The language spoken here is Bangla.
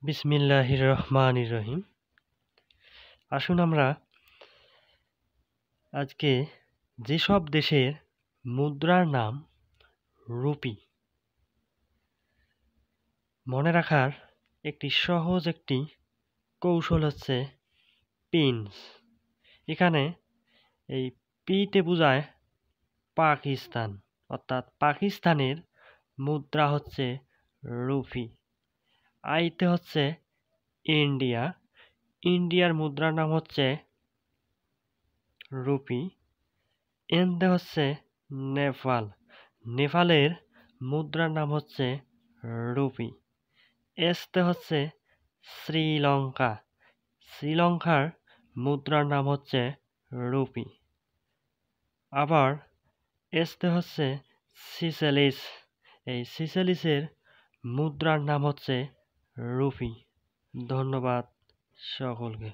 বিসমিল্লাহির রহমানির রহিম। আসুন আমরা আজকে যেসব দেশের মুদ্রার নাম রুপি, মনে রাখার সহজ একটি কৌশল হচ্ছে পিনস। এখানে এই পিতে বোঝায় পাকিস্তান, অর্থাৎ পাকিস্তানের মুদ্রা হচ্ছে রুপি। আইতে হচ্ছে ইন্ডিয়া, ইন্ডিয়ার মুদ্রার নাম হচ্ছে রুপি। এনতে হচ্ছে নেপাল, নেপালের মুদ্রার নাম হচ্ছে রুপি। এসতে হচ্ছে শ্রীলঙ্কা, শ্রীলঙ্কার মুদ্রার নাম হচ্ছে রুপি। আবার এসতে হচ্ছে সিসেলিস, এই সিসেলিসের মুদ্রার নাম হচ্ছে রুপি। ধন্যবাদ সকলকে।